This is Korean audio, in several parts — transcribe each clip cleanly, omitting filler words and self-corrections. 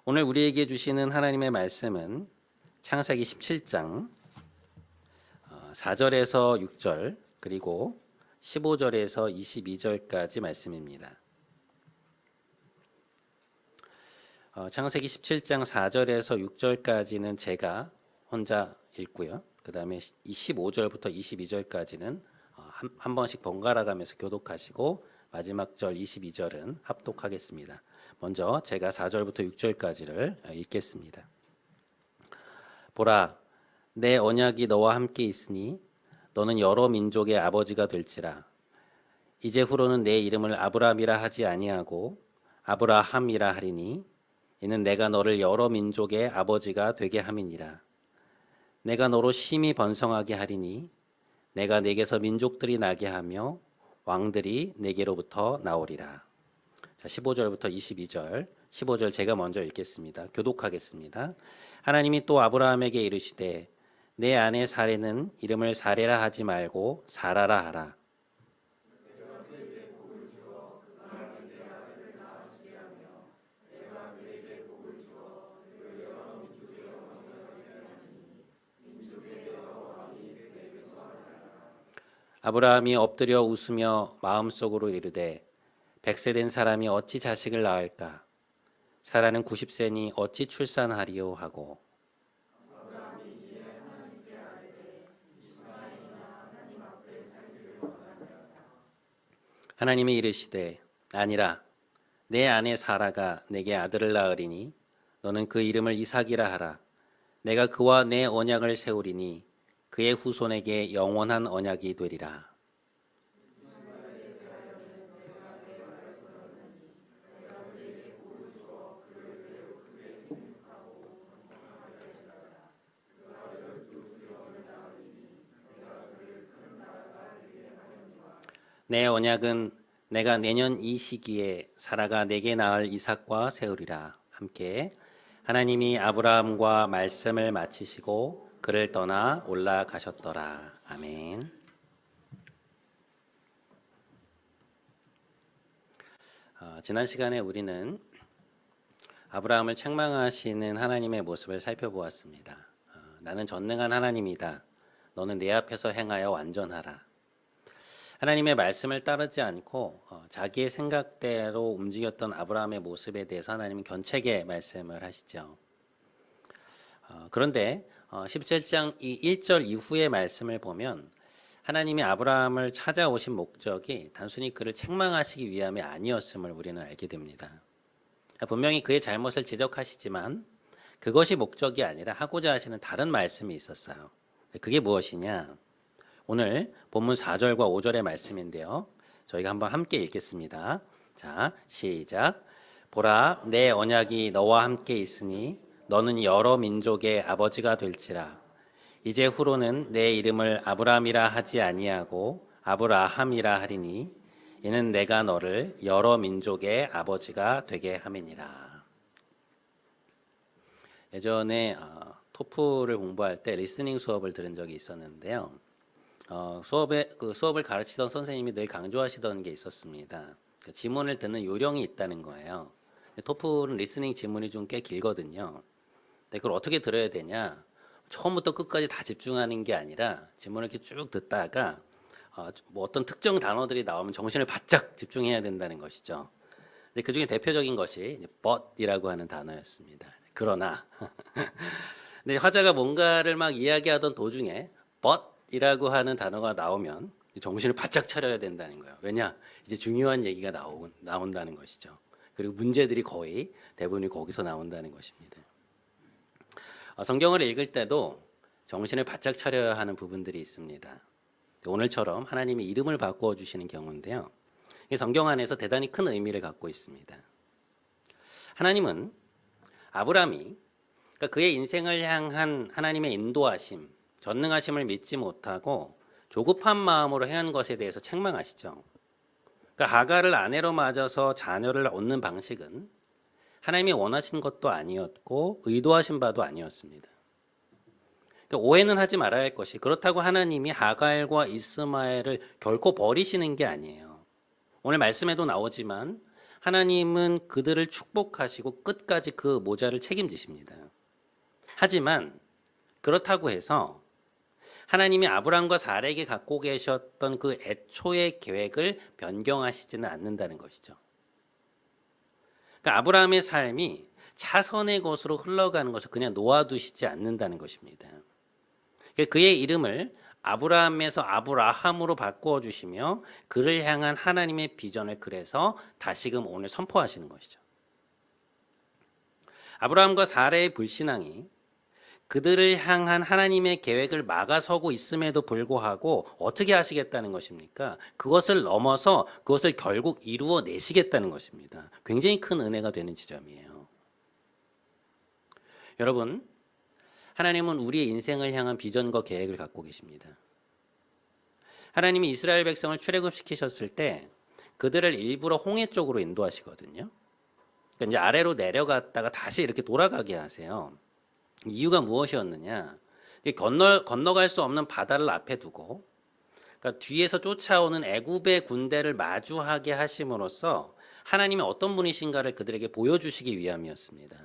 오늘 우리에게 주시는 하나님의 말씀은 창세기 17장 4절에서 6절 그리고 15절에서 22절까지 말씀입니다. 창세기 17장 4절에서 6절까지는 제가 혼자 읽고요. 그 다음에 15절부터 22절까지는 한 번씩 번갈아 가면서 교독하시고 마지막 절 22절은 합독하겠습니다. 먼저 제가 4절부터 6절까지를 읽겠습니다. 보라, 내 언약이 너와 함께 있으니 너는 여러 민족의 아버지가 될지라. 이제 후로는 내 이름을 아브람이라 하지 아니하고 아브라함이라 하리니 이는 내가 너를 여러 민족의 아버지가 되게 함이니라. 내가 너로 심히 번성하게 하리니 내가 내게서 민족들이 나게 하며 왕들이 내게로부터 나오리라. 자, 15절부터 22절, 15절 제가 먼저 읽겠습니다. 교독하겠습니다. 하나님이 또 아브라함에게 이르시되 내 아내 사레는 이름을 사레라 하지 말고 사라라 하라. 아브라함이 엎드려 웃으며 마음속으로 이르되 100세 된 사람이 어찌 자식을 낳을까? 사라는 90세니 어찌 출산하리요 하고 하나님이 이르시되 아니라 내 아내 사라가 내게 아들을 낳으리니 너는 그 이름을 이삭이라 하라. 내가 그와 내 언약을 세우리니 그의 후손에게 영원한 언약이 되리라. 내 언약은 내가 내년 이 시기에 사라가 내게 낳을 이삭과 세우리라. 함께 하나님이 아브라함과 말씀을 마치시고 그를 떠나 올라가셨더라. 아멘. 지난 시간에 우리는 아브라함을 책망하시는 하나님의 모습을 살펴보았습니다. 나는 전능한 하나님이다. 너는 내 앞에서 행하여 완전하라. 하나님의 말씀을 따르지 않고 자기의 생각대로 움직였던 아브라함의 모습에 대해서 하나님은 견책의 말씀을 하시죠. 그런데 17장 1절 이후의 말씀을 보면 하나님이 아브라함을 찾아오신 목적이 단순히 그를 책망하시기 위함이 아니었음을 우리는 알게 됩니다. 분명히 그의 잘못을 지적하시지만 그것이 목적이 아니라 하고자 하시는 다른 말씀이 있었어요. 그게 무엇이냐? 오늘 본문 4절과 5절의 말씀인데요. 저희가 한번 함께 읽겠습니다. 자, 시작. 보라, 내 언약이 너와 함께 있으니 너는 여러 민족의 아버지가 될지라. 이제 후로는 내 이름을 아브람이라 하지 아니하고 아브라함이라 하리니 이는 내가 너를 여러 민족의 아버지가 되게 함이니라. 예전에 토플을 공부할 때 리스닝 수업을 들은 적이 있었는데요. 수업을 가르치던 선생님이 늘 강조하시던 게 있었습니다. 지문을 듣는 요령이 있다는 거예요. 토플은 리스닝 지문이 좀 꽤 길거든요. 근데 그걸 어떻게 들어야 되냐? 처음부터 끝까지 다 집중하는 게 아니라 지문을 이렇게 쭉 듣다가 뭐 어떤 특정 단어들이 나오면 정신을 바짝 집중해야 된다는 것이죠. 근데 그 중에 대표적인 것이 but이라고 하는 단어였습니다. 그러나 근데 화자가 뭔가를 막 이야기하던 도중에 but 이라고 하는 단어가 나오면 정신을 바짝 차려야 된다는 거예요. 왜냐? 이제 중요한 얘기가 나온다는 것이죠. 그리고 문제들이 거의 대부분이 거기서 나온다는 것입니다. 성경을 읽을 때도 정신을 바짝 차려야 하는 부분들이 있습니다. 오늘처럼 하나님이 이름을 바꾸어 주시는 경우인데요. 성경 안에서 대단히 큰 의미를 갖고 있습니다. 하나님은 아브라함이 그러니까 그의 인생을 향한 하나님의 인도하심, 전능하심을 믿지 못하고 조급한 마음으로 행한 것에 대해서 책망하시죠. 그러니까 하갈을 아내로 맞아서 자녀를 얻는 방식은 하나님이 원하신 것도 아니었고 의도하신 바도 아니었습니다. 그러니까 오해는 하지 말아야 할 것이 그렇다고 하나님이 하갈과 이스마엘을 결코 버리시는 게 아니에요. 오늘 말씀에도 나오지만 하나님은 그들을 축복하시고 끝까지 그 모자를 책임지십니다. 하지만 그렇다고 해서 하나님이 아브라함과 사라에게 갖고 계셨던 그 애초의 계획을 변경하시지는 않는다는 것이죠. 그러니까 아브라함의 삶이 차선의 것으로 흘러가는 것을 그냥 놓아두시지 않는다는 것입니다. 그의 이름을 아브라함에서 아브라함으로 바꾸어 주시며 그를 향한 하나님의 비전을 그래서 다시금 오늘 선포하시는 것이죠. 아브라함과 사라의 불신앙이 그들을 향한 하나님의 계획을 막아서고 있음에도 불구하고 어떻게 하시겠다는 것입니까? 그것을 넘어서 그것을 결국 이루어 내시겠다는 것입니다. 굉장히 큰 은혜가 되는 지점이에요. 여러분, 하나님은 우리의 인생을 향한 비전과 계획을 갖고 계십니다. 하나님이 이스라엘 백성을 출애굽시키셨을 때 그들을 일부러 홍해 쪽으로 인도하시거든요. 그러니까 이제 아래로 내려갔다가 다시 이렇게 돌아가게 하세요. 이유가 무엇이었느냐? 건너갈 수 없는 바다를 앞에 두고, 그러니까 뒤에서 쫓아오는 애굽의 군대를 마주하게 하심으로써 하나님이 어떤 분이신가를 그들에게 보여주시기 위함이었습니다.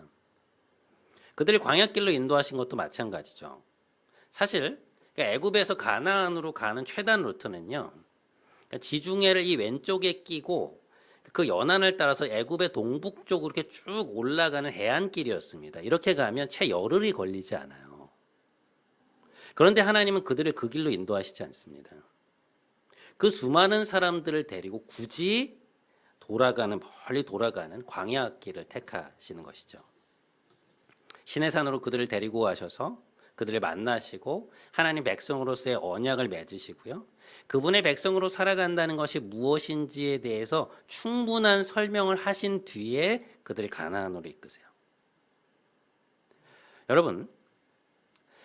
그들을 광야길로 인도하신 것도 마찬가지죠. 사실 그러니까 애굽에서 가나안으로 가는 최단 루트는요, 그러니까 지중해를 이 왼쪽에 끼고 그 연안을 따라서 애굽의 동북쪽으로 이렇게 쭉 올라가는 해안길이었습니다. 이렇게 가면 채 열흘이 걸리지 않아요. 그런데 하나님은 그들을 그 길로 인도하시지 않습니다. 그 수많은 사람들을 데리고 굳이 멀리 돌아가는 광야길을 택하시는 것이죠. 시내산으로 그들을 데리고 가셔서 그들을 만나시고 하나님 백성으로서의 언약을 맺으시고요. 그분의 백성으로 살아간다는 것이 무엇인지에 대해서 충분한 설명을 하신 뒤에 그들을 가나안으로 이끄세요. 여러분,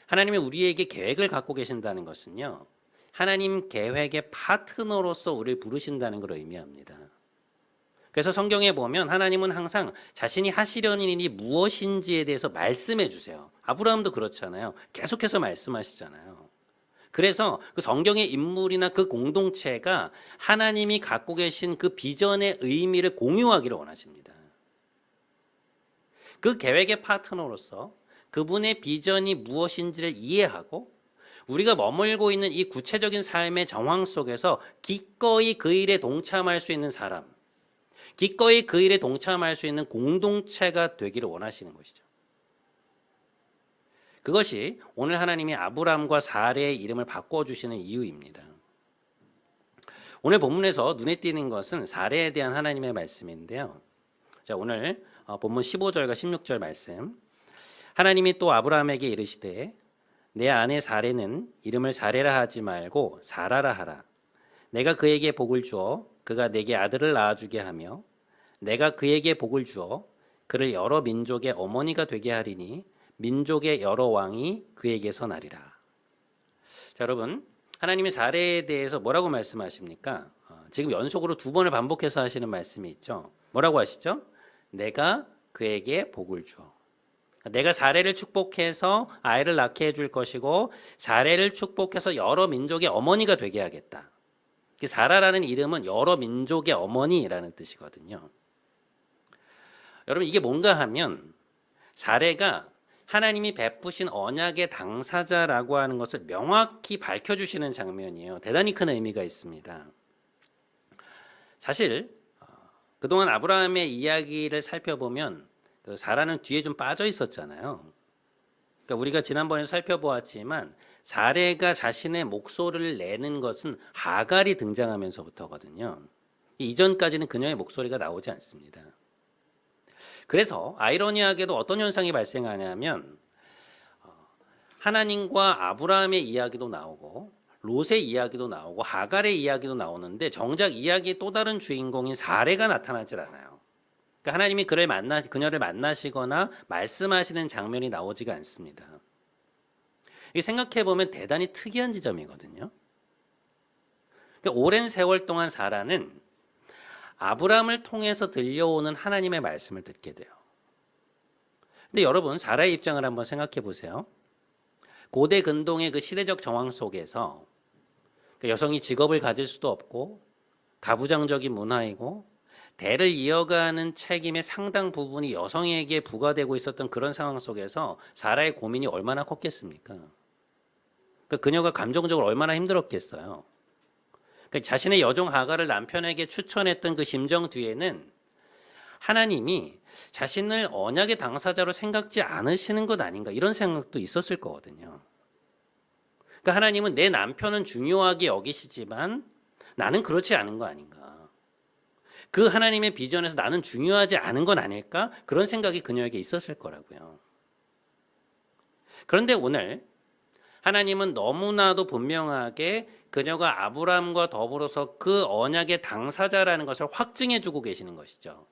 하나님이 우리에게 계획을 갖고 계신다는 것은요, 하나님 계획의 파트너로서 우리를 부르신다는 걸 의미합니다. 그래서 성경에 보면 하나님은 항상 자신이 하시려는 일이 무엇인지에 대해서 말씀해 주세요. 아브라함도 그렇잖아요. 계속해서 말씀하시잖아요. 그래서 그 성경의 인물이나 그 공동체가 하나님이 갖고 계신 그 비전의 의미를 공유하기를 원하십니다. 그 계획의 파트너로서 그분의 비전이 무엇인지를 이해하고 우리가 머물고 있는 이 구체적인 삶의 정황 속에서 기꺼이 그 일에 동참할 수 있는 사람, 기꺼이 그 일에 동참할 수 있는 공동체가 되기를 원하시는 것이죠. 그것이 오늘 하나님이 아브라함과 사라의 이름을 바꿔주시는 이유입니다. 오늘 본문에서 눈에 띄는 것은 사라에 대한 하나님의 말씀인데요. 자, 오늘 본문 15절과 16절 말씀. 하나님이 또 아브라함에게 이르시되 내 아내 사라는 이름을 사레라 하지 말고 사라라 하라. 내가 그에게 복을 주어 그가 내게 아들을 낳아주게 하며 내가 그에게 복을 주어 그를 여러 민족의 어머니가 되게 하리니 민족의 여러 왕이 그에게서 나리라. 자, 여러분, 하나님이 사라에 대해서 뭐라고 말씀하십니까? 지금 연속으로 두 번을 반복해서 하시는 말씀이 있죠. 뭐라고 하시죠? 내가 그에게 복을 주어. 내가 사라를 축복해서 아이를 낳게 해줄 것이고 사라를 축복해서 여러 민족의 어머니가 되게 하겠다. 사라라는 이름은 여러 민족의 어머니라는 뜻이거든요. 여러분, 이게 뭔가 하면 사라가 하나님이 베푸신 언약의 당사자라고 하는 것을 명확히 밝혀주시는 장면이에요. 대단히 큰 의미가 있습니다. 사실 그동안 아브라함의 이야기를 살펴보면 그 사라는 뒤에 좀 빠져 있었잖아요. 그러니까 우리가 지난번에 살펴보았지만 사라가 자신의 목소리를 내는 것은 하갈이 등장하면서부터거든요. 이전까지는 그녀의 목소리가 나오지 않습니다. 그래서 아이러니하게도 어떤 현상이 발생하냐면 하나님과 아브라함의 이야기도 나오고 롯의 이야기도 나오고 하갈의 이야기도 나오는데 정작 이야기의 또 다른 주인공인 사라가 나타나질 않아요. 그러니까 하나님이 그녀를 만나시거나 말씀하시는 장면이 나오지가 않습니다. 생각해 보면 대단히 특이한 지점이거든요. 그러니까 오랜 세월 동안 사라는 아브라함을 통해서 들려오는 하나님의 말씀을 듣게 돼요. 근데 여러분, 사라의 입장을 한번 생각해 보세요. 고대 근동의 그 시대적 정황 속에서 여성이 직업을 가질 수도 없고 가부장적인 문화이고 대를 이어가는 책임의 상당 부분이 여성에게 부과되고 있었던 그런 상황 속에서 사라의 고민이 얼마나 컸겠습니까? 그러니까 그녀가 감정적으로 얼마나 힘들었겠어요. 그러니까 자신의 여종 하가를 남편에게 추천했던 그 심정 뒤에는 하나님이 자신을 언약의 당사자로 생각지 않으시는 것 아닌가 이런 생각도 있었을 거거든요. 그러니까 하나님은 내 남편은 중요하게 여기시지만 나는 그렇지 않은 거 아닌가. 그 하나님의 비전에서 나는 중요하지 않은 건 아닐까? 그런 생각이 그녀에게 있었을 거라고요. 그런데 오늘 하나님은 너무나도 분명하게 그녀가 아브라함과 더불어서 그 언약의 당사자라는 것을 확증해 주고 계시는 것이죠.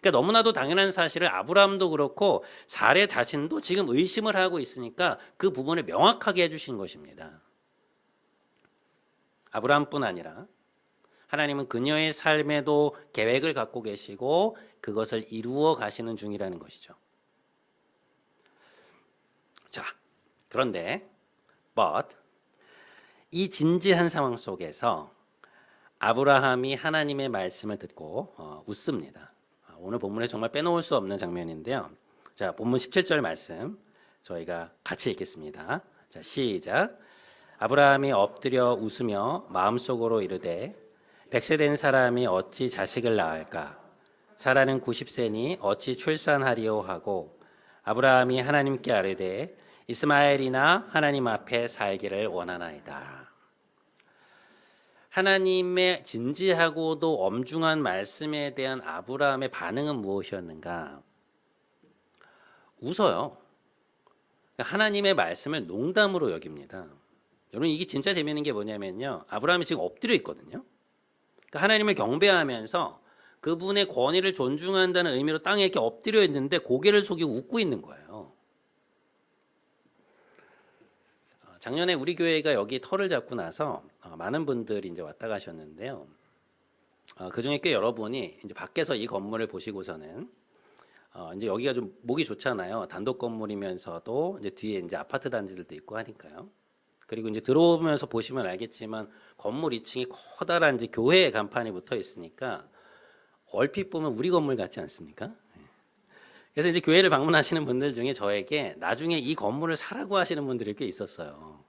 그러니까 너무나도 당연한 사실을 아브라함도 그렇고 사례 자신도 지금 의심을 하고 있으니까 그 부분을 명확하게 해주신 것입니다. 아브라함뿐 아니라 하나님은 그녀의 삶에도 계획을 갖고 계시고 그것을 이루어 가시는 중이라는 것이죠. 자, 그런데 이 진지한 상황 속에서 아브라함이 하나님의 말씀을 듣고 웃습니다. 오늘 본문에 정말 빼놓을 수 없는 장면인데요. 자, 본문 17절 말씀 저희가 같이 읽겠습니다. 자, 시작. 아브라함이 엎드려 웃으며 마음속으로 이르되 100세 된 사람이 어찌 자식을 낳을까? 사라는 90세니 어찌 출산하리오 하고 아브라함이 하나님께 아뢰되 이스마엘이나 하나님 앞에 살기를 원하나이다. 하나님의 진지하고도 엄중한 말씀에 대한 아브라함의 반응은 무엇이었는가? 웃어요. 하나님의 말씀을 농담으로 여깁니다. 여러분 이게 진짜 재미있는 게 뭐냐면요. 아브라함이 지금 엎드려 있거든요. 그러니까 하나님을 경배하면서 그분의 권위를 존중한다는 의미로 땅에 이렇게 엎드려 있는데 고개를 숙이고 웃고 있는 거예요. 작년에 우리 교회가 여기 터를 잡고 나서 많은 분들이 이제 왔다 가셨는데요. 그 중에 꽤 여러분이 이제 밖에서 이 건물을 보시고서는 이제 여기가 좀 목이 좋잖아요. 단독 건물이면서도 이제 뒤에 이제 아파트 단지들도 있고 하니까요. 그리고 이제 들어오면서 보시면 알겠지만 건물 2층이 커다란 이제 교회 간판이 붙어 있으니까 얼핏 보면 우리 건물 같지 않습니까? 그래서 이제 교회를 방문하시는 분들 중에 저에게 나중에 이 건물을 사라고 하시는 분들이 꽤 있었어요.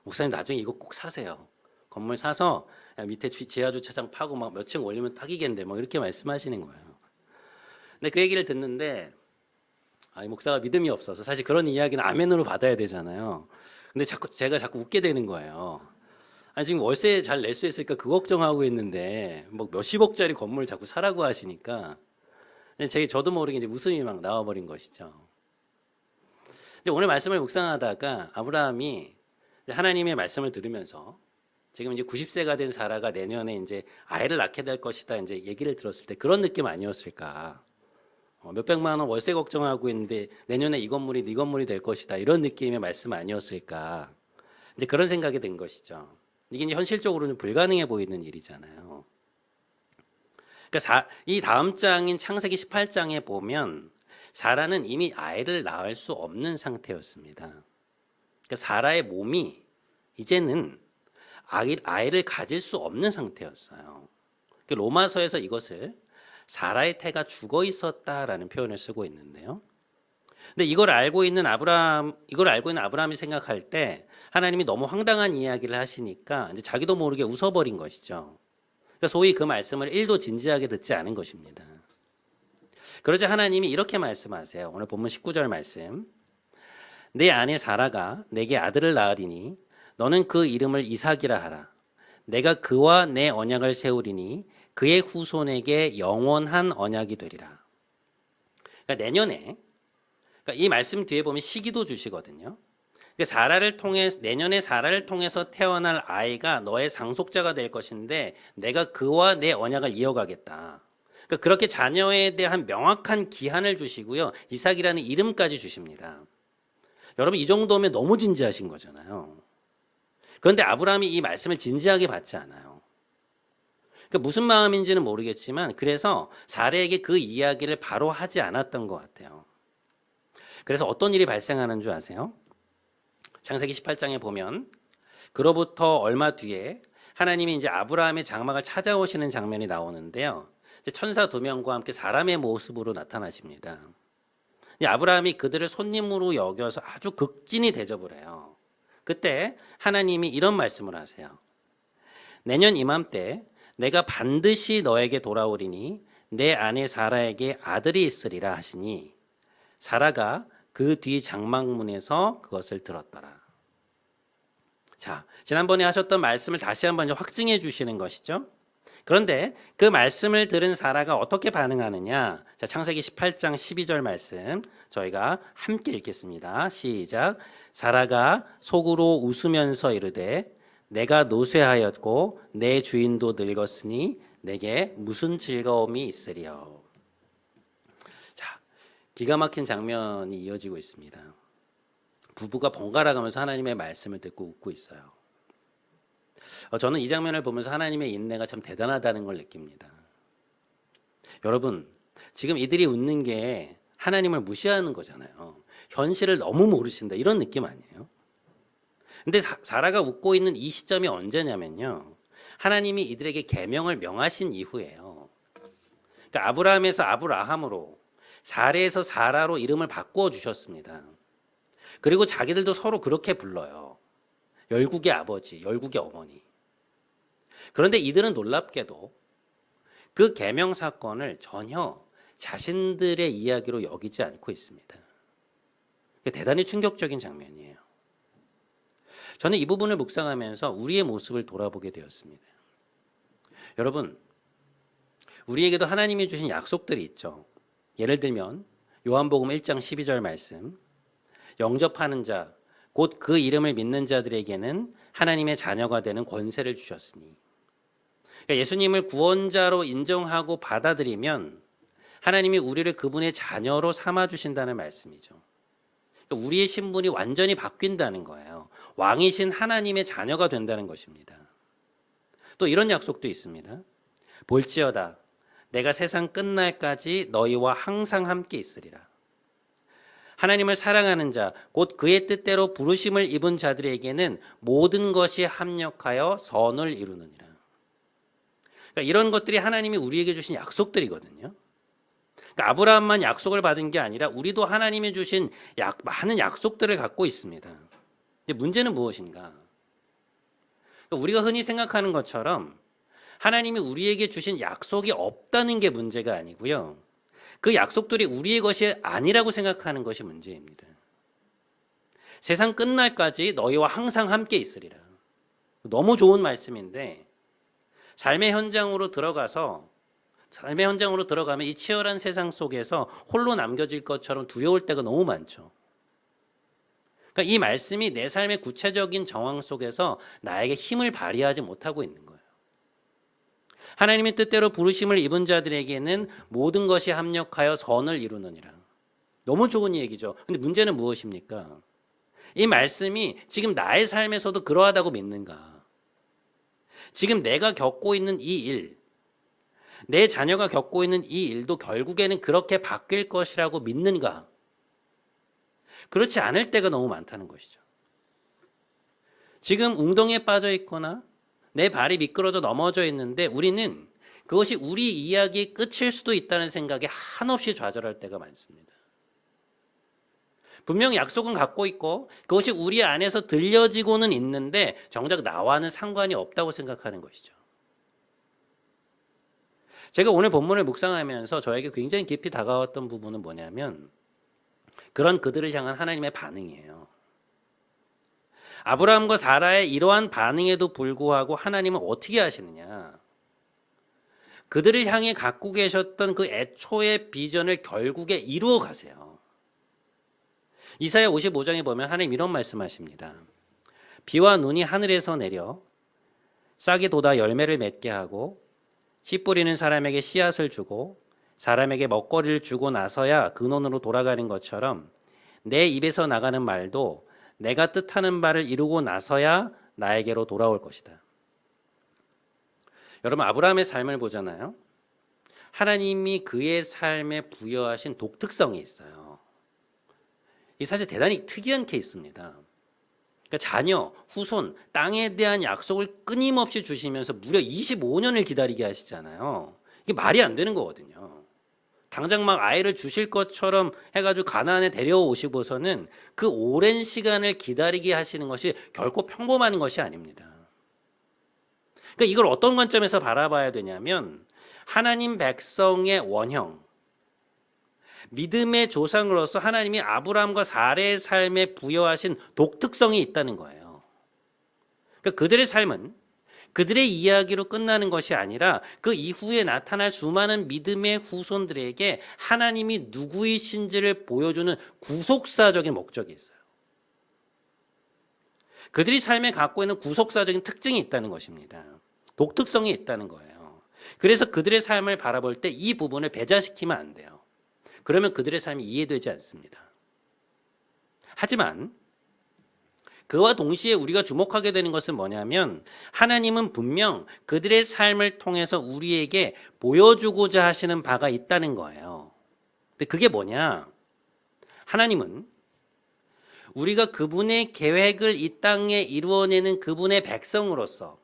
목사님 나중에 이거 꼭 사세요. 건물 사서 밑에 지하 주차장 파고 막 몇 층 올리면 딱이겠는데 막 이렇게 말씀하시는 거예요. 근데 그 얘기를 듣는데 이 목사가 믿음이 없어서 사실 그런 이야기는 아멘으로 받아야 되잖아요. 근데 제가 자꾸 웃게 되는 거예요. 아니 지금 월세 잘 낼 수 있을까 그 걱정하고 있는데 뭐 몇십억짜리 건물 자꾸 사라고 하시니까 저도 모르게 이제 웃음이 막 나와버린 것이죠. 근데 오늘 말씀을 묵상하다가 아브라함이 하나님의 말씀을 들으면서 지금 이제 90세가 된 사라가 내년에 이제 아이를 낳게 될 것이다 이제 얘기를 들었을 때 그런 느낌 아니었을까? 몇백만 원 월세 걱정하고 있는데 내년에 이 건물이 네 건물이 될 것이다 이런 느낌의 말씀 아니었을까? 이제 그런 생각이 든 것이죠. 이게 이제 현실적으로는 불가능해 보이는 일이잖아요. 그러니까 이 다음 장인 창세기 18장에 보면 사라는 이미 아이를 낳을 수 없는 상태였습니다. 그러니까 사라의 몸이 이제는 아이를 가질 수 없는 상태였어요. 그러니까 로마서에서 이것을 사라의 태가 죽어 있었다라는 표현을 쓰고 있는데요. 근데 이걸 알고 있는 아브라함이 생각할 때 하나님이 너무 황당한 이야기를 하시니까 이제 자기도 모르게 웃어버린 것이죠. 그러니까 소위 그 말씀을 1도 진지하게 듣지 않은 것입니다. 그러자 하나님이 이렇게 말씀하세요. 오늘 본문 19절 말씀. 내 아내 사라가 내게 아들을 낳으리니 너는 그 이름을 이삭이라 하라. 내가 그와 내 언약을 세우리니 그의 후손에게 영원한 언약이 되리라. 그러니까 그러니까 이 말씀 뒤에 보면 시기도 주시거든요. 내년에 사라를 통해서 태어날 아이가 너의 상속자가 될 것인데 내가 그와 내 언약을 이어가겠다. 그러니까 그렇게 자녀에 대한 명확한 기한을 주시고요. 이삭이라는 이름까지 주십니다. 여러분 이 정도면 너무 진지하신 거잖아요. 그런데 아브라함이 이 말씀을 진지하게 받지 않아요. 그러니까 무슨 마음인지는 모르겠지만 그래서 사라에게 그 이야기를 바로 하지 않았던 것 같아요. 그래서 어떤 일이 발생하는 줄 아세요? 창세기 18장에 보면 그로부터 얼마 뒤에 하나님이 이제 아브라함의 장막을 찾아오시는 장면이 나오는데요. 이제 천사 2명과 함께 사람의 모습으로 나타나십니다. 아브라함이 그들을 손님으로 여겨서 아주 극진히 대접을 해요. 그때 하나님이 이런 말씀을 하세요. 내년 이맘때 내가 반드시 너에게 돌아오리니 내 아내 사라에게 아들이 있으리라 하시니 사라가 그 뒤 장막문에서 그것을 들었더라. 자, 지난번에 하셨던 말씀을 다시 한번 확증해 주시는 것이죠. 그런데 그 말씀을 들은 사라가 어떻게 반응하느냐? 자, 창세기 18장 12절 말씀 저희가 함께 읽겠습니다. 시작. 사라가 속으로 웃으면서 이르되 내가 노쇠하였고 내 주인도 늙었으니 내게 무슨 즐거움이 있으리요. 자, 기가 막힌 장면이 이어지고 있습니다. 부부가 번갈아 가면서 하나님의 말씀을 듣고 웃고 있어요. 저는 이 장면을 보면서 하나님의 인내가 참 대단하다는 걸 느낍니다. 여러분, 지금 이들이 웃는 게 하나님을 무시하는 거잖아요. 현실을 너무 모르신다 이런 느낌 아니에요? 근데 사라가 웃고 있는 이 시점이 언제냐면요. 하나님이 이들에게 계명을 명하신 이후예요. 그러니까 아브라함에서 아브라함으로, 사레에서 사라로 이름을 바꾸어 주셨습니다. 그리고 자기들도 서로 그렇게 불러요. 열국의 아버지, 열국의 어머니. 그런데 이들은 놀랍게도 그 계명 사건을 전혀 자신들의 이야기로 여기지 않고 있습니다. 대단히 충격적인 장면이에요. 저는 이 부분을 묵상하면서 우리의 모습을 돌아보게 되었습니다. 여러분, 우리에게도 하나님이 주신 약속들이 있죠. 예를 들면 요한복음 1장 12절 말씀, 영접하는 자, 곧 그 이름을 믿는 자들에게는 하나님의 자녀가 되는 권세를 주셨으니. 그러니까 예수님을 구원자로 인정하고 받아들이면 하나님이 우리를 그분의 자녀로 삼아주신다는 말씀이죠. 그러니까 우리의 신분이 완전히 바뀐다는 거예요. 왕이신 하나님의 자녀가 된다는 것입니다. 또 이런 약속도 있습니다. 볼지어다 내가 세상 끝날까지 너희와 항상 함께 있으리라. 하나님을 사랑하는 자, 곧 그의 뜻대로 부르심을 입은 자들에게는 모든 것이 합력하여 선을 이루느니라. 그러니까 이런 것들이 하나님이 우리에게 주신 약속들이거든요. 그러니까 아브라함만 약속을 받은 게 아니라 우리도 하나님이 주신 많은 약속들을 갖고 있습니다. 이제 문제는 무엇인가? 그러니까 우리가 흔히 생각하는 것처럼 하나님이 우리에게 주신 약속이 없다는 게 문제가 아니고요. 그 약속들이 우리의 것이 아니라고 생각하는 것이 문제입니다. 세상 끝날까지 너희와 항상 함께 있으리라. 너무 좋은 말씀인데 삶의 현장으로 들어가면 이 치열한 세상 속에서 홀로 남겨질 것처럼 두려울 때가 너무 많죠. 그러니까 이 말씀이 내 삶의 구체적인 정황 속에서 나에게 힘을 발휘하지 못하고 있는 거예요. 하나님의 뜻대로 부르심을 입은 자들에게는 모든 것이 합력하여 선을 이루느니라. 너무 좋은 얘기죠. 근데 문제는 무엇입니까? 이 말씀이 지금 나의 삶에서도 그러하다고 믿는가? 지금 내가 겪고 있는 이 일, 내 자녀가 겪고 있는 이 일도 결국에는 그렇게 바뀔 것이라고 믿는가? 그렇지 않을 때가 너무 많다는 것이죠. 지금 웅덩이에 빠져 있거나 내 발이 미끄러져 넘어져 있는데 우리는 그것이 우리 이야기의 끝일 수도 있다는 생각에 한없이 좌절할 때가 많습니다. 분명 약속은 갖고 있고 그것이 우리 안에서 들려지고는 있는데 정작 나와는 상관이 없다고 생각하는 것이죠. 제가 오늘 본문을 묵상하면서 저에게 굉장히 깊이 다가왔던 부분은 뭐냐면 그런 그들을 향한 하나님의 반응이에요. 아브라함과 사라의 이러한 반응에도 불구하고 하나님은 어떻게 하시느냐? 그들을 향해 갖고 계셨던 그 애초의 비전을 결국에 이루어 가세요. 이사야 55장에 보면 하나님 이런 말씀하십니다. 비와 눈이 하늘에서 내려 싹이 돋아 열매를 맺게 하고 씨 뿌리는 사람에게 씨앗을 주고 사람에게 먹거리를 주고 나서야 근원으로 돌아가는 것처럼 내 입에서 나가는 말도 내가 뜻하는 바를 이루고 나서야 나에게로 돌아올 것이다. 여러분 아브라함의 삶을 보잖아요. 하나님이 그의 삶에 부여하신 독특성이 있어요. 이 사실 대단히 특이한 케이스입니다. 그러니까 자녀, 후손, 땅에 대한 약속을 끊임없이 주시면서 무려 25년을 기다리게 하시잖아요. 이게 말이 안 되는 거거든요. 당장 막 아이를 주실 것처럼 해가지고 가나안에 데려오시고서는 그 오랜 시간을 기다리게 하시는 것이 결코 평범한 것이 아닙니다. 그러니까 이걸 어떤 관점에서 바라봐야 되냐면 하나님 백성의 원형, 믿음의 조상으로서 하나님이 아브라함과 사레의 삶에 부여하신 독특성이 있다는 거예요. 그러니까 그들의 삶은 그들의 이야기로 끝나는 것이 아니라 그 이후에 나타날 수많은 믿음의 후손들에게 하나님이 누구이신지를 보여주는 구속사적인 목적이 있어요. 그들이 삶에 갖고 있는 구속사적인 특징이 있다는 것입니다. 독특성이 있다는 거예요. 그래서 그들의 삶을 바라볼 때 이 부분을 배제시키면 안 돼요. 그러면 그들의 삶이 이해되지 않습니다. 하지만 그와 동시에 우리가 주목하게 되는 것은 뭐냐면 하나님은 분명 그들의 삶을 통해서 우리에게 보여주고자 하시는 바가 있다는 거예요. 근데 그게 뭐냐? 하나님은 우리가 그분의 계획을 이 땅에 이루어내는 그분의 백성으로서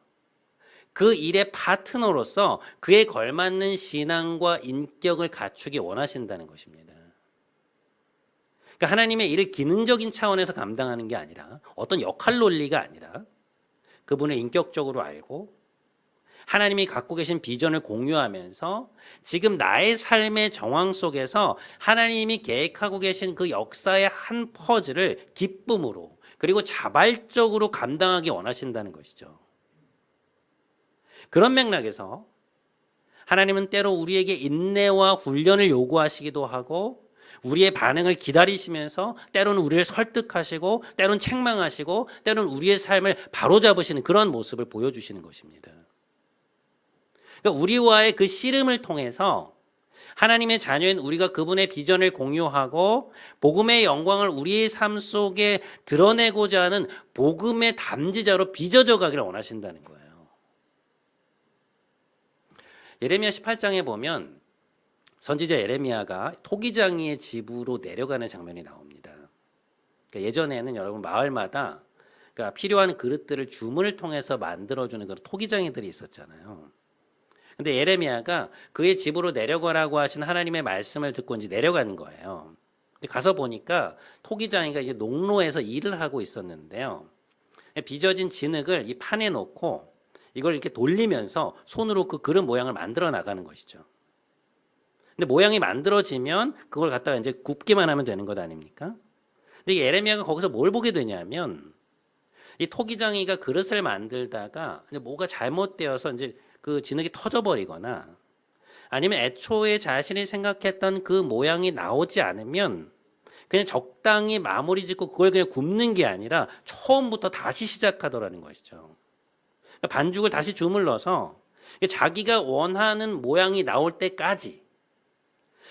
그 일의 파트너로서 그에 걸맞는 신앙과 인격을 갖추기 원하신다는 것입니다. 그러니까 하나님의 일을 기능적인 차원에서 감당하는 게 아니라 어떤 역할 논리가 아니라 그분을 인격적으로 알고 하나님이 갖고 계신 비전을 공유하면서 지금 나의 삶의 정황 속에서 하나님이 계획하고 계신 그 역사의 한 퍼즐을 기쁨으로 그리고 자발적으로 감당하기 원하신다는 것이죠. 그런 맥락에서 하나님은 때로 우리에게 인내와 훈련을 요구하시기도 하고 우리의 반응을 기다리시면서 때로는 우리를 설득하시고 때로는 책망하시고 때로는 우리의 삶을 바로잡으시는 그런 모습을 보여주시는 것입니다. 그러니까 우리와의 그 씨름을 통해서 하나님의 자녀인 우리가 그분의 비전을 공유하고 복음의 영광을 우리의 삶 속에 드러내고자 하는 복음의 담지자로 빚어져 가기를 원하신다는 거예요. 예레미야 18장에 보면 선지자 예레미야가 토기장이의 집으로 내려가는 장면이 나옵니다. 그러니까 예전에는 여러분 마을마다 그러니까 필요한 그릇들을 주문을 통해서 만들어주는 그런 토기장이들이 있었잖아요. 근데 예레미야가 그의 집으로 내려가라고 하신 하나님의 말씀을 듣고 이제 내려가는 거예요. 근데 가서 보니까 토기장이가 이제 농로에서 일을 하고 있었는데요. 빚어진 진흙을 이 판에 놓고 이걸 이렇게 돌리면서 손으로 그 그릇 모양을 만들어 나가는 것이죠. 근데 모양이 만들어지면 그걸 갖다가 이제 굽기만 하면 되는 것 아닙니까? 근데 예레미야가 거기서 뭘 보게 되냐면 이 토기장이가 그릇을 만들다가 이제 뭐가 잘못되어서 이제 그 진흙이 터져버리거나 아니면 애초에 자신이 생각했던 그 모양이 나오지 않으면 그냥 적당히 마무리 짓고 그걸 그냥 굽는 게 아니라 처음부터 다시 시작하더라는 것이죠. 그러니까 반죽을 다시 주물러서 자기가 원하는 모양이 나올 때까지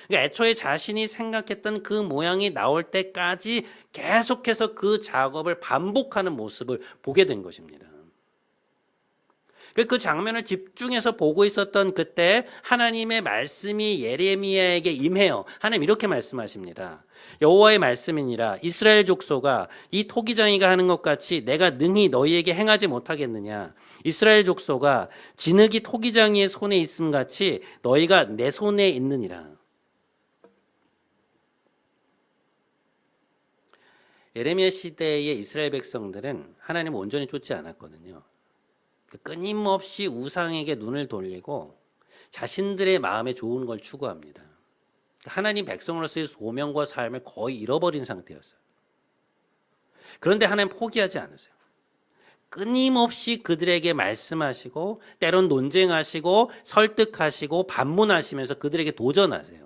그러니까 애초에 자신이 생각했던 그 모양이 나올 때까지 계속해서 그 작업을 반복하는 모습을 보게 된 것입니다. 그 장면을 집중해서 보고 있었던 그때 하나님의 말씀이 예레미야에게 임해요. 하나님 이렇게 말씀하십니다. 여호와의 말씀이니라 이스라엘 족속아 이 토기장이가 하는 것 같이 내가 능히 너희에게 행하지 못하겠느냐. 이스라엘 족속아 진흙이 토기장이의 손에 있음 같이 너희가 내 손에 있느니라. 예레미야 시대의 이스라엘 백성들은 하나님을 온전히 쫓지 않았거든요. 끊임없이 우상에게 눈을 돌리고 자신들의 마음에 좋은 걸 추구합니다. 하나님 백성으로서의 소명과 삶을 거의 잃어버린 상태였어요. 그런데 하나님 포기하지 않으세요. 끊임없이 그들에게 말씀하시고 때론 논쟁하시고 설득하시고 반문하시면서 그들에게 도전하세요.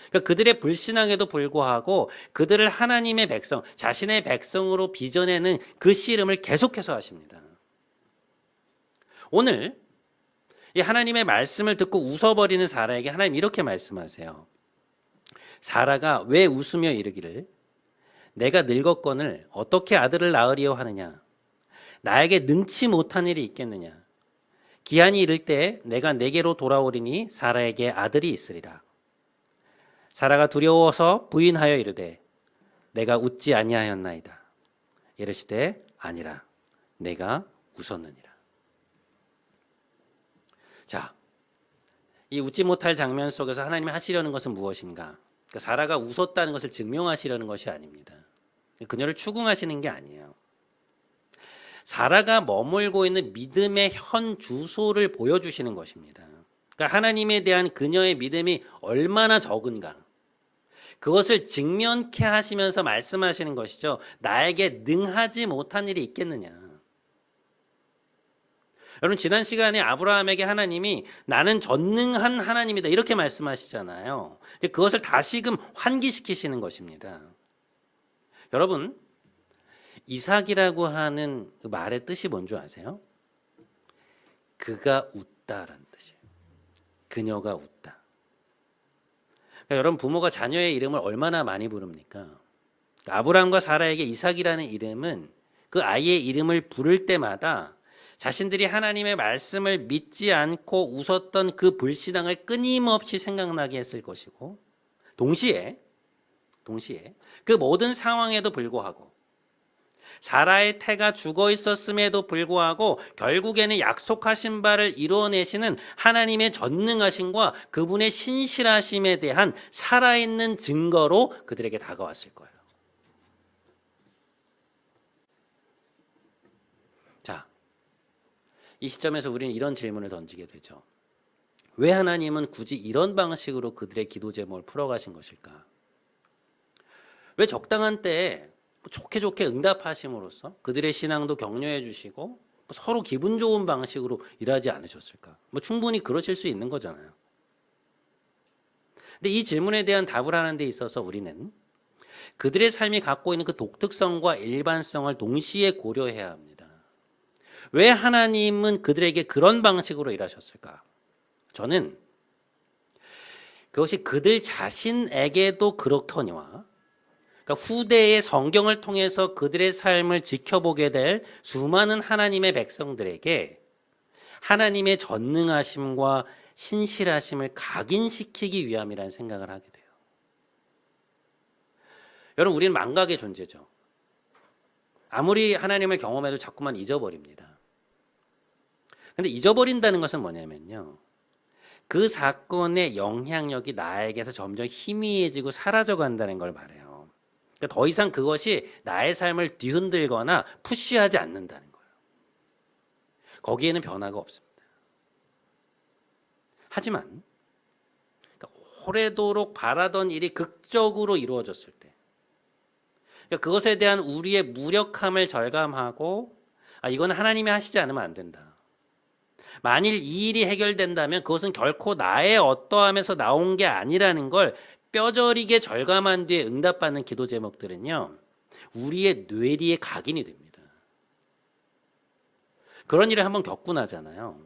그러니까 그들의 불신앙에도 불구하고 그들을 하나님의 백성, 자신의 백성으로 빚어내는 그 씨름을 계속해서 하십니다. 오늘 이 하나님의 말씀을 듣고 웃어버리는 사라에게 하나님 이렇게 말씀하세요. 사라가 왜 웃으며 이르기를 내가 늙었거늘 어떻게 아들을 낳으리요 하느냐. 나에게 능치 못한 일이 있겠느냐. 기한이 이를 때 내가 내게로 돌아오리니 사라에게 아들이 있으리라. 사라가 두려워서 부인하여 이르되 내가 웃지 아니하였나이다. 이르시되 아니라 내가 웃었느니라. 자, 이 웃지 못할 장면 속에서 하나님이 하시려는 것은 무엇인가? 그러니까 사라가 웃었다는 것을 증명하시려는 것이 아닙니다. 그녀를 추궁하시는 게 아니에요. 사라가 머물고 있는 믿음의 현 주소를 보여주시는 것입니다. 그러니까 하나님에 대한 그녀의 믿음이 얼마나 적은가. 그것을 직면케 하시면서 말씀하시는 것이죠. 나에게 능하지 못한 일이 있겠느냐. 여러분 지난 시간에 아브라함에게 하나님이 나는 전능한 하나님이다 이렇게 말씀하시잖아요. 그것을 다시금 환기시키시는 것입니다. 여러분 이삭이라고 하는 그 말의 뜻이 뭔지 아세요? 그가 웃다라는 뜻이에요. 그녀가 웃다. 그러니까 여러분 부모가 자녀의 이름을 얼마나 많이 부릅니까? 아브라함과 사라에게 이삭이라는 이름은 그 아이의 이름을 부를 때마다 자신들이 하나님의 말씀을 믿지 않고 웃었던 그 불신앙을 끊임없이 생각나게 했을 것이고 동시에 그 모든 상황에도 불구하고 사라의 태가 죽어 있었음에도 불구하고 결국에는 약속하신 바를 이루어내시는 하나님의 전능하심과 그분의 신실하심에 대한 살아있는 증거로 그들에게 다가왔을 거예요. 자, 이 시점에서 우리는 이런 질문을 던지게 되죠. 왜 하나님은 굳이 이런 방식으로 그들의 기도 제목을 풀어가신 것일까? 왜 적당한 때에 좋게 응답하심으로써 그들의 신앙도 격려해 주시고 서로 기분 좋은 방식으로 일하지 않으셨을까? 충분히 그러실 수 있는 거잖아요. 근데 이 질문에 대한 답을 하는 데 있어서 우리는 그들의 삶이 갖고 있는 그 독특성과 일반성을 동시에 고려해야 합니다. 왜 하나님은 그들에게 그런 방식으로 일하셨을까? 저는 그것이 그들 자신에게도 그렇거니와 그러니까 후대의 성경을 통해서 그들의 삶을 지켜보게 될 수많은 하나님의 백성들에게 하나님의 전능하심과 신실하심을 각인시키기 위함이라는 생각을 하게 돼요. 여러분 우리는 망각의 존재죠. 아무리 하나님을 경험해도 자꾸만 잊어버립니다. 그런데 잊어버린다는 것은 뭐냐면요. 그 사건의 영향력이 나에게서 점점 희미해지고 사라져간다는 걸 말해요. 그러니까 더 이상 그것이 나의 삶을 뒤흔들거나 푸시하지 않는다는 거예요. 거기에는 변화가 없습니다. 하지만 그러니까 오래도록 바라던 일이 극적으로 이루어졌을 때 그러니까 그것에 대한 우리의 무력함을 절감하고 이건 하나님이 하시지 않으면 안 된다. 만일 이 일이 해결된다면 그것은 결코 나의 어떠함에서 나온 게 아니라는 걸 뼈저리게 절감한 뒤에 응답받는 기도 제목들은요. 우리의 뇌리에 각인이 됩니다. 그런 일을 한번 겪고 나잖아요.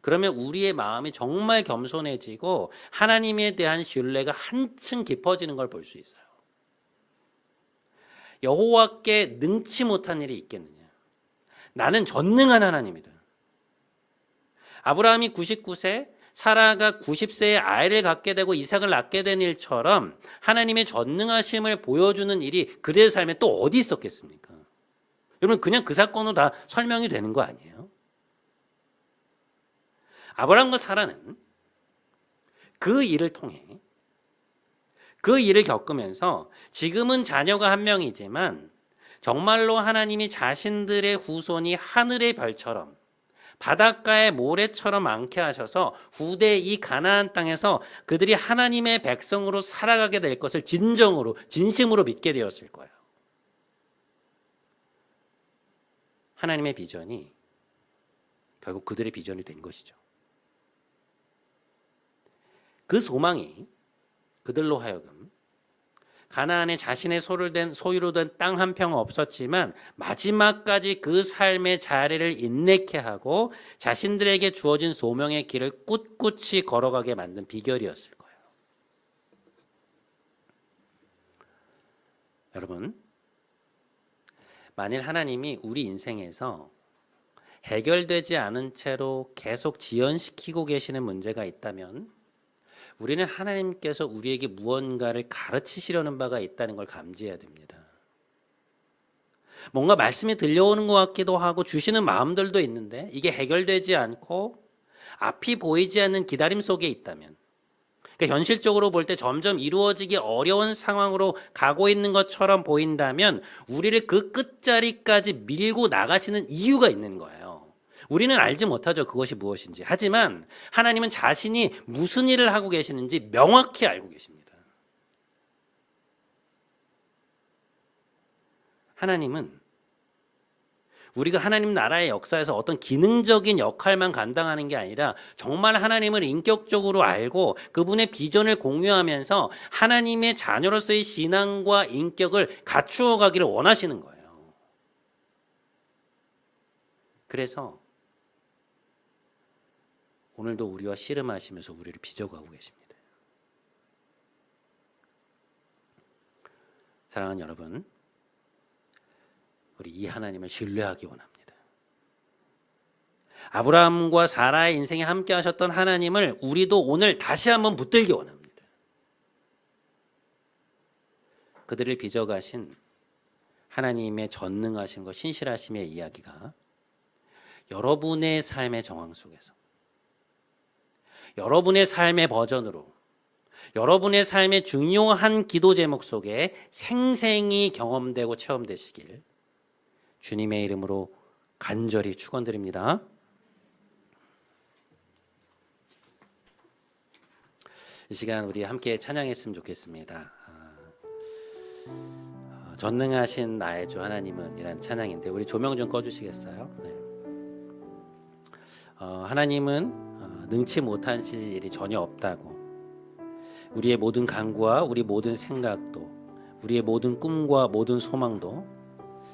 그러면 우리의 마음이 정말 겸손해지고 하나님에 대한 신뢰가 한층 깊어지는 걸 볼 수 있어요. 여호와께 능치 못한 일이 있겠느냐. 나는 전능한 하나님이다. 아브라함이 99세, 사라가 90세에 아이를 갖게 되고 이삭을 낳게 된 일처럼 하나님의 전능하심을 보여주는 일이 그들의 삶에 또 어디 있었겠습니까? 여러분 그냥 그 사건으로 다 설명이 되는 거 아니에요? 아브라함과 사라는 그 일을 통해 그 일을 겪으면서 지금은 자녀가 한 명이지만 정말로 하나님이 자신들의 후손이 하늘의 별처럼 바닷가의 모래처럼 많게 하셔서 후대 이 가나안 땅에서 그들이 하나님의 백성으로 살아가게 될 것을 진심으로 믿게 되었을 거예요. 하나님의 비전이 결국 그들의 비전이 된 것이죠. 그 소망이 그들로 하여금 가나안에 자신의 소유로 된 땅 한 평은 없었지만 마지막까지 그 삶의 자리를 인내케 하고 자신들에게 주어진 소명의 길을 꿋꿋이 걸어가게 만든 비결이었을 거예요. 여러분, 만일 하나님이 우리 인생에서 해결되지 않은 채로 계속 지연시키고 계시는 문제가 있다면 우리는 하나님께서 우리에게 무언가를 가르치시려는 바가 있다는 걸 감지해야 됩니다. 뭔가 말씀이 들려오는 것 같기도 하고 주시는 마음들도 있는데 이게 해결되지 않고 앞이 보이지 않는 기다림 속에 있다면, 그러니까 현실적으로 볼 때 점점 이루어지기 어려운 상황으로 가고 있는 것처럼 보인다면 우리를 그 끝자리까지 밀고 나가시는 이유가 있는 거예요. 우리는 알지 못하죠, 그것이 무엇인지. 하지만 하나님은 자신이 무슨 일을 하고 계시는지 명확히 알고 계십니다. 하나님은 우리가 하나님 나라의 역사에서 어떤 기능적인 역할만 감당하는 게 아니라 정말 하나님을 인격적으로 알고 그분의 비전을 공유하면서 하나님의 자녀로서의 신앙과 인격을 갖추어 가기를 원하시는 거예요. 그래서 오늘도 우리와 씨름하시면서 우리를 빚어가고 계십니다. 사랑하는 여러분, 우리 이 하나님을 신뢰하기 원합니다. 아브라함과 사라의 인생에 함께 하셨던 하나님을 우리도 오늘 다시 한번 붙들기 원합니다. 그들을 빚어가신 하나님의 전능하심과 신실하심의 이야기가 여러분의 삶의 정황 속에서, 여러분의 삶의 버전으로, 여러분의 삶의 중요한 기도 제목 속에 생생히 경험되고 체험되시길 주님의 이름으로 간절히 축원드립니다. 이 시간 우리 함께 찬양했으면 좋겠습니다. 전능하신 나의 주 하나님은 이라는 찬양인데 우리 조명 좀 꺼주시겠어요? 네. 하나님은 능치 못하실 일이 전혀 없다고, 우리의 모든 간구와 우리 모든 생각도, 우리의 모든 꿈과 모든 소망도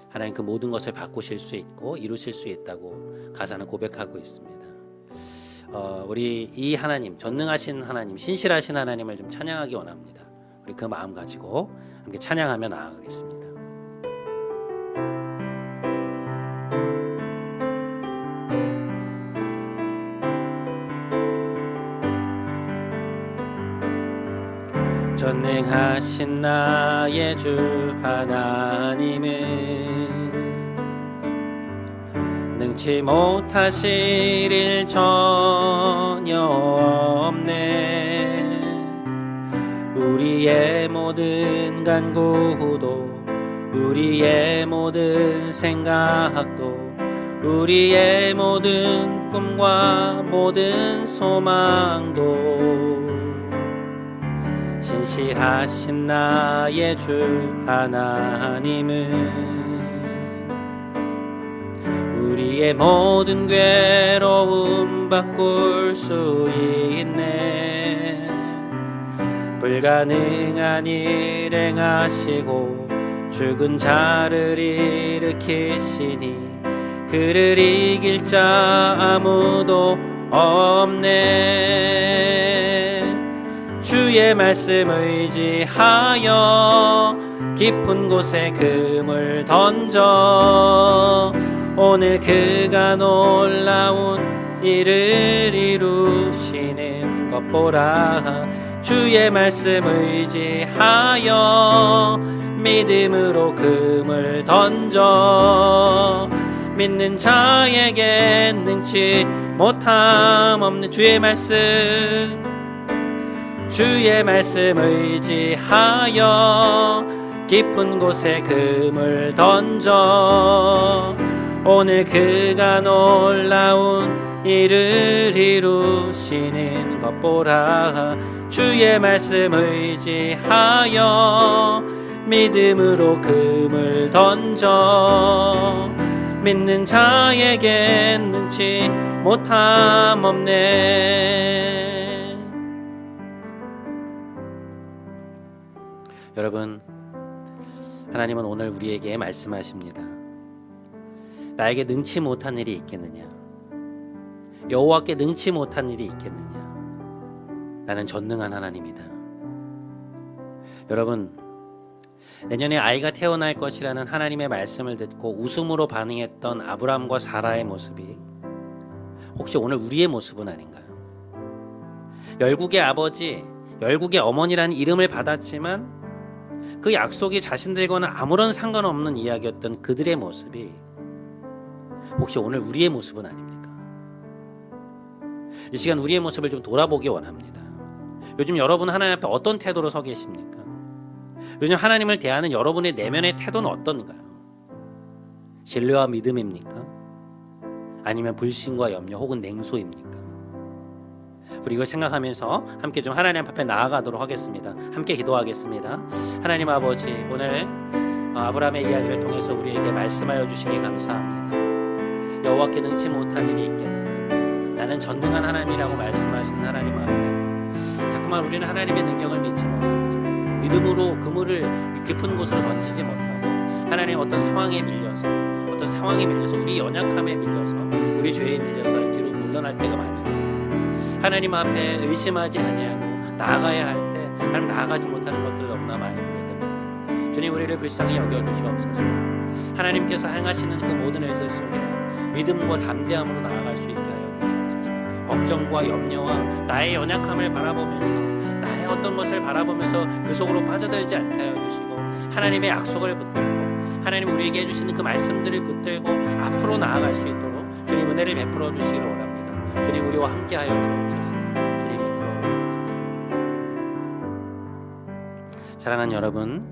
하나님 그 모든 것을 바꾸실 수 있고 이루실 수 있다고 가사는 고백하고 있습니다. 우리 이 하나님, 전능하신 하나님, 신실하신 하나님을 좀 찬양하기 원합니다. 우리 그 마음 가지고 함께 찬양하며 나아가겠습니다. 전능하신 나의 주 하나님은 능치 못하실 일 전혀 없네. 우리의 모든 간구도, 우리의 모든 생각도, 우리의 모든 꿈과 모든 소망도 신실하신 나의 주 하나님은 우리의 모든 괴로움 바꿀 수 있네. 불가능한 일 행하시고 죽은 자를 일으키시니 그를 이길 자 아무도 없네. 주의 말씀 의지하여 깊은 곳에 금을 던져 오늘 그가 놀라운 일을 이루시는 것 보라. 주의 말씀 의지하여 믿음으로 금을 던져 믿는 자에게 능치 못함 없는 주의 말씀, 주의 말씀 의지하여 깊은 곳에 금을 던져 오늘 그가 놀라운 일을 이루시는 것 보라. 주의 말씀 의지하여 믿음으로 금을 던져 믿는 자에게 능치 못함 없네. 여러분, 하나님은 오늘 우리에게 말씀하십니다. 나에게 능치 못한 일이 있겠느냐? 여호와께 능치 못한 일이 있겠느냐? 나는 전능한 하나님이다. 여러분, 내년에 아이가 태어날 것이라는 하나님의 말씀을 듣고 웃음으로 반응했던 아브라함과 사라의 모습이 혹시 오늘 우리의 모습은 아닌가요? 열국의 아버지, 열국의 어머니라는 이름을 받았지만 그 약속이 자신들과는 아무런 상관없는 이야기였던 그들의 모습이 혹시 오늘 우리의 모습은 아닙니까? 이 시간 우리의 모습을 좀 돌아보기 원합니다. 요즘 여러분 하나님 앞에 어떤 태도로 서 계십니까? 요즘 하나님을 대하는 여러분의 내면의 태도는 어떤가요? 신뢰와 믿음입니까? 아니면 불신과 염려 혹은 냉소입니까? 우리 이걸 생각하면서 함께 좀 하나님 앞에 나아가도록 하겠습니다. 함께 기도하겠습니다. 하나님 아버지, 오늘 아브라함의 이야기를 통해서 우리에게 말씀하여 주시니 감사합니다. 여호와께 능치 못한 일이 있겠느냐? 나는 전능한 하나님이라고 말씀하시는 하나님 앞에 자꾸만 우리는 하나님의 능력을 믿지 못하지, 믿음으로 그물을 깊은 곳으로 던지지 못하고 하나님 어떤 상황에 밀려서 우리 연약함에 밀려서 우리 죄에 밀려서 뒤로 물러날 때가 많이 있습니다. 하나님 앞에 의심하지 아니하고 나아가야 할 때 하나님 나아가지 못하는 것들 너무나 많이 보게 됩니다. 주님, 우리를 불쌍히 여겨주시옵소서. 하나님께서 행하시는 그 모든 일들 속에 믿음과 담대함으로 나아갈 수 있게 하여 주시옵소서. 걱정과 염려와 나의 연약함을 바라보면서, 나의 어떤 것을 바라보면서 그 속으로 빠져들지 않게 하여 주시고, 하나님의 약속을 붙들고 하나님 우리에게 해주시는 그 말씀들을 붙들고 앞으로 나아갈 수 있도록 주님 은혜를 베풀어 주시기를 원합니다. 주님, 우리와 함께 하여 주옵소서. 주님, 이끌어 주옵소서. 사랑하는 여러분,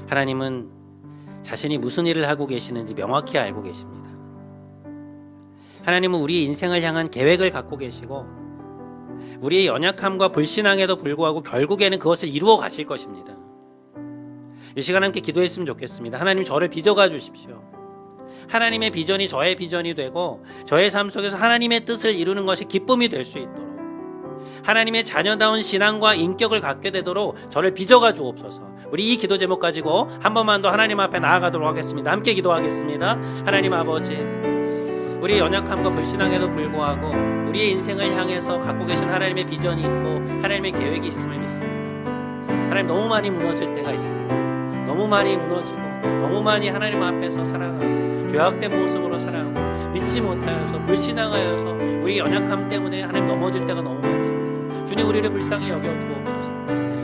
하나님은 자신이 무슨 일을 하고 계시는지 명확히 알고 계십니다. 하나님은 우리의 인생을 향한 계획을 갖고 계시고 우리의 연약함과 불신앙에도 불구하고 결국에는 그것을 이루어 가실 것입니다. 이 시간 함께 기도했으면 좋겠습니다. 하나님, 저를 빚어가 주십시오. 하나님의 비전이 저의 비전이 되고 저의 삶 속에서 하나님의 뜻을 이루는 것이 기쁨이 될 수 있도록, 하나님의 자녀다운 신앙과 인격을 갖게 되도록 저를 빚어가 주옵소서. 우리 이 기도 제목 가지고 한 번만 더 하나님 앞에 나아가도록 하겠습니다. 함께 기도하겠습니다. 하나님 아버지, 우리의 연약함과 불신앙에도 불구하고 우리의 인생을 향해서 갖고 계신 하나님의 비전이 있고 하나님의 계획이 있음을 믿습니다. 하나님, 너무 많이 무너질 때가 있습니다. 너무 많이 무너지고 너무 많이 하나님 앞에서 사랑하고 죄악된 모습으로 살아가고 믿지 못하여서 불신앙하여서 우리 연약함 때문에 하나님 넘어질 때가 너무 많습니다. 주님, 우리를 불쌍히 여겨 주옵소서.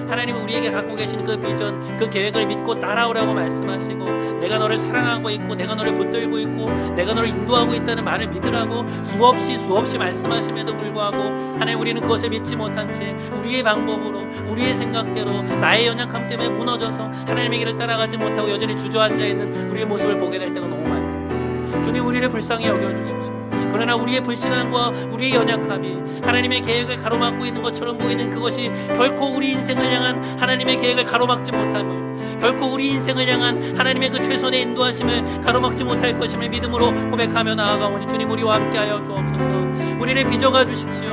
하나님은 우리에게 갖고 계신 그 비전, 그 계획을 믿고 따라오라고 말씀하시고, 내가 너를 사랑하고 있고 내가 너를 붙들고 있고 내가 너를 인도하고 있다는 말을 믿으라고 수없이 말씀하심에도 불구하고 하나님, 우리는 그것을 믿지 못한 채 우리의 방법으로 우리의 생각대로 나의 연약함 때문에 무너져서 하나님의 길을 따라가지 못하고 여전히 주저앉아 있는 우리의 모습을 보게 될 때가 너무 많습니다. 주님, 우리를 불쌍히 여겨주십시오. 그러나 우리의 불신앙과 우리의 연약함이 하나님의 계획을 가로막고 있는 것처럼 보이는 그것이 결코 우리 인생을 향한 하나님의 계획을 가로막지 못함을, 결코 우리 인생을 향한 하나님의 그 최선의 인도하심을 가로막지 못할 것임을 믿음으로 고백하며 나아가오니 주님, 우리와 함께하여 주옵소서. 우리를 빚어가 주십시오.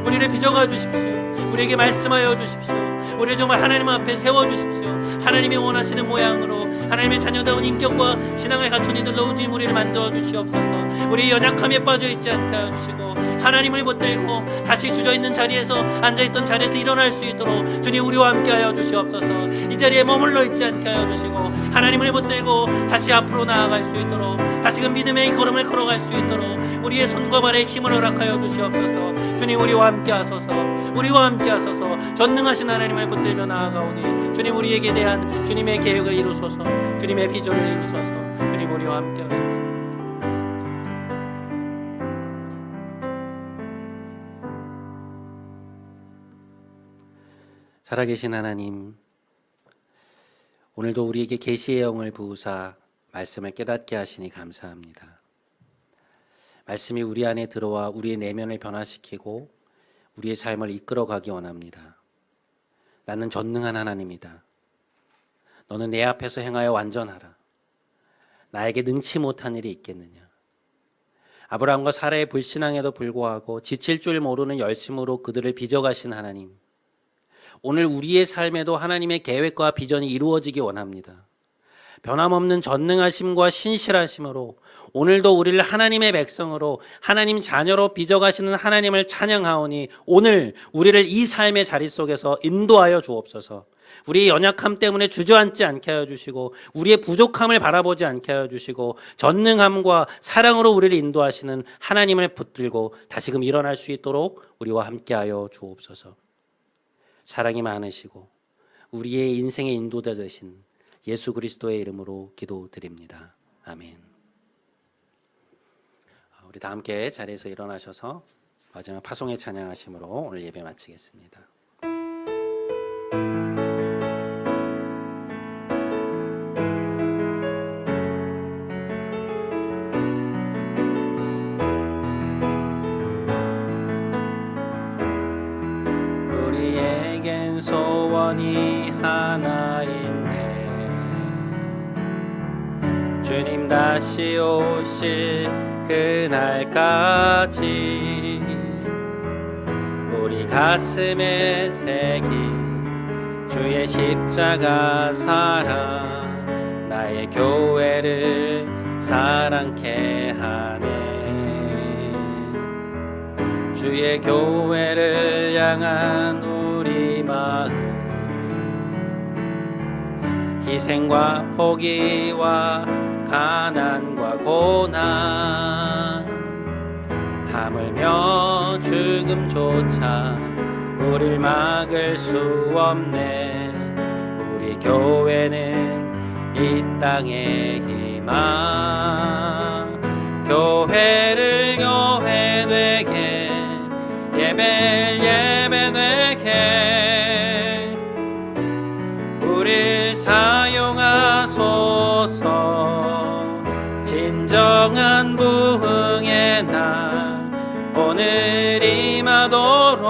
우리를 빚어가 주십시오. 우리에게 말씀하여 주십시오. 우리를 정말 하나님 앞에 세워주십시오. 하나님이 원하시는 모양으로 하나님의 자녀다운 인격과 신앙을 갖춘 이들로 주님, 우리를 만들어 주시옵소서. 우리 연약함에 빠져있지 않게 하여 주시고 하나님을 붙들고 다시 주저있는 자리에서, 앉아있던 자리에서 일어날 수 있도록 주님, 우리와 함께 하여 주시옵소서. 이 자리에 머물러 있지 않게 하여 주시고 하나님을 붙들고 다시 앞으로 나아갈 수 있도록, 다시금 믿음의 걸음을 걸어갈 수 있도록 우리의 손과 발에 힘을 허락하여 주시옵소서. 주님, 우리와 함께 하소서. 우리와 함께 하소서. 전능하신 하나님을 붙들며 나아가오니 주님, 우리에게 대한 주님의 계획을 이루소서. 주님의 비전을 이루소서. 주님, 우리와 함께 하소서. 살아계신 하나님, 오늘도 우리에게 계시의 영을 부으사 말씀을 깨닫게 하시니 감사합니다. 말씀이 우리 안에 들어와 우리의 내면을 변화시키고 우리의 삶을 이끌어가기 원합니다. 나는 전능한 하나님이다. 너는 내 앞에서 행하여 완전하라. 나에게 능치 못한 일이 있겠느냐. 아브라함과 사라의 불신앙에도 불구하고 지칠 줄 모르는 열심으로 그들을 빚어가신 하나님, 오늘 우리의 삶에도 하나님의 계획과 비전이 이루어지기 원합니다. 변함없는 전능하심과 신실하심으로 오늘도 우리를 하나님의 백성으로, 하나님 자녀로 빚어가시는 하나님을 찬양하오니 오늘 우리를 이 삶의 자리 속에서 인도하여 주옵소서. 우리의 연약함 때문에 주저앉지 않게 하여 주시고 우리의 부족함을 바라보지 않게 하여 주시고 전능함과 사랑으로 우리를 인도하시는 하나님을 붙들고 다시금 일어날 수 있도록 우리와 함께하여 주옵소서. 사랑이 많으시고 우리의 인생의 인도자 되신 예수 그리스도의 이름으로 기도드립니다. 아멘. 우리 다 함께 자리에서 일어나셔서 마지막 파송의 찬양하심으로 오늘 예배 마치겠습니다. 우리에겐 소원이 하나 있네. 주님 다시 오실 그날까지 우리 가슴에 새긴 주의 십자가 사랑 나의 교회를 사랑케 하네. 주의 교회를 향한 우리 마음 희생과 포기와 가난과 고난 하물며 죽음조차 우릴 막을 수 없네. 우리 교회는 이 땅의 희망 교회를 교회되게 예배되게 우릴 사용하소서. 진정한 부흥의 날 오늘 임하도록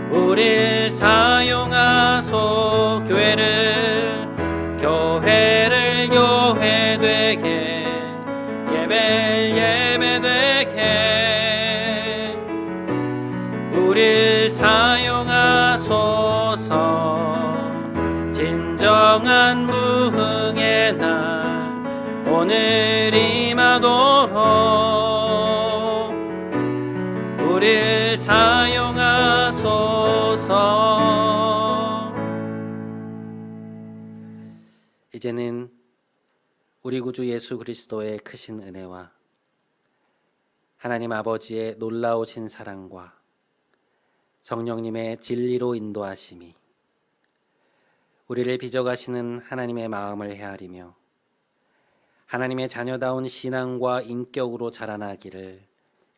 우릴 사용하소. 교회를 교회되게 예배되게 우릴 사용하소서. 진정한 부흥의 날 오늘 임하도록 우릴 사용하소서. 이제는 우리 구주 예수 그리스도의 크신 은혜와 하나님 아버지의 놀라우신 사랑과 성령님의 진리로 인도하심이 우리를 빚어가시는 하나님의 마음을 헤아리며 하나님의 자녀다운 신앙과 인격으로 자라나기를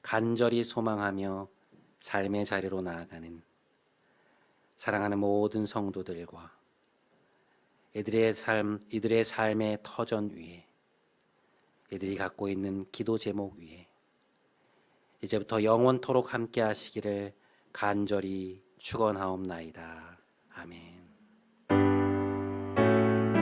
간절히 소망하며 삶의 자리로 나아가는 사랑하는 모든 성도들과 이들의 삶의 터전 위에 이들이 갖고 있는 기도 제목 위에 이제부터 영원토록 함께 하시기를 간절히 축원하옵나이다. 아멘.